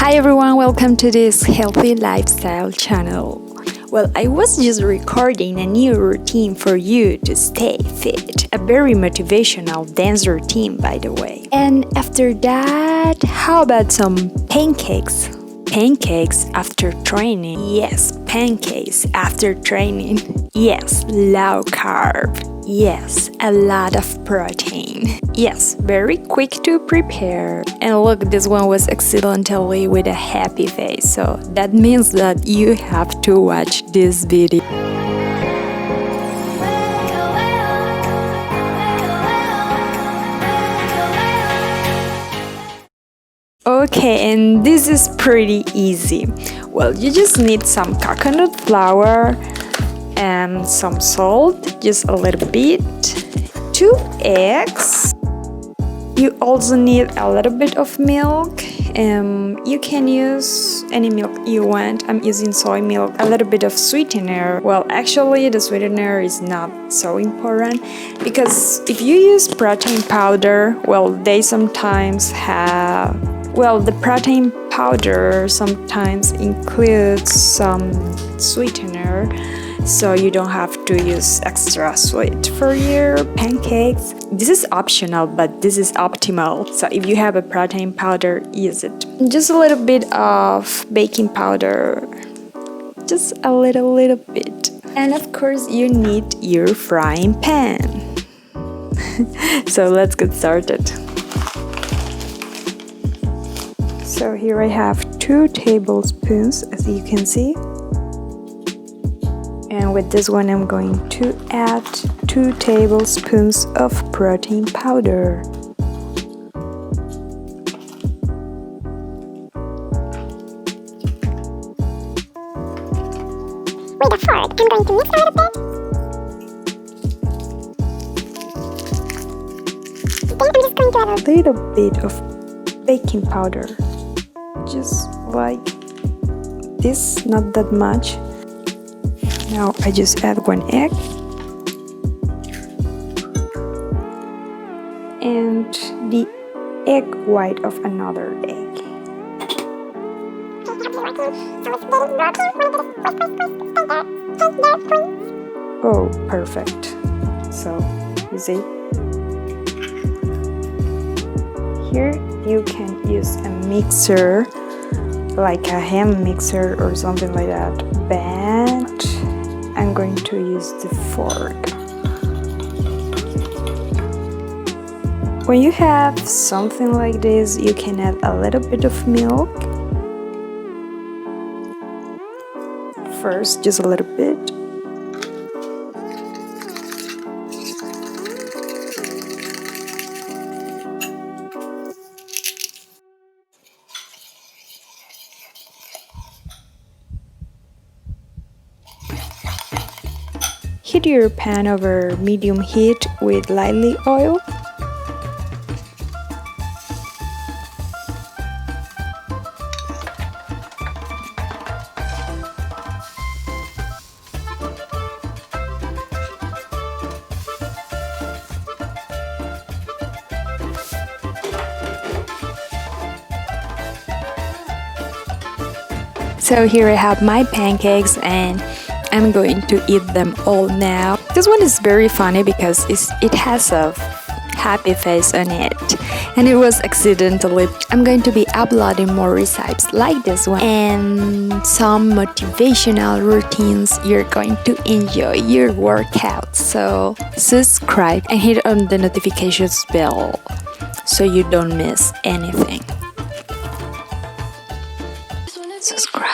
Hi everyone, welcome to this healthy lifestyle channel. Well, I was just recording a new routine for you to stay fit. A very motivational dance routine, by the way. And after that, how about some pancakes? Pancakes after training. Yes, pancakes after training. Yes, low carb. Yes, a lot of protein. Yes, very quick to prepare. And look, this one was excellently with a happy face. So that means that you have to watch this video. Okay, and this is pretty easy. Well, you just need some coconut flour and some salt, just a little bit, 2 eggs. You also need a little bit of milk. You can use any milk you want. I'm using soy milk, a little bit of sweetener. Well, actually, the sweetener is not so important because if you use protein powder, well, they sometimes have. Well, the protein powder sometimes includes some sweetener, so you don't have to use extra sweet for your pancakes. This is optional, but this is optimal. So if you have a protein powder, use it. Just a little bit of baking powder, just a little bit. And of course, you need your frying pan. So let's get started. So here I have 2 tablespoons, as you can see. And with this one, I'm going to add 2 tablespoons of protein powder. With a fork, I'm going to mix a little bit. Then I'm just going to add a little bit of baking powder. Just like this, not that much. Now I just add 1 egg and the egg white of another egg. Oh, perfect. So, you see? Here you can use a mixer, like a hand mixer or something like that, but I'm going to use the fork. When you have something like this, you can add a little bit of milk. First, just a little bit. Heat your pan over medium heat with lightly oil. So here I have my pancakes and I'm going to eat them all now. This one is very funny because it has a happy face on it. And it was accidentally. I'm going to be uploading more recipes like this one and some motivational routines. You're going to enjoy your workout. So subscribe and hit on the notifications bell so you don't miss anything. Subscribe.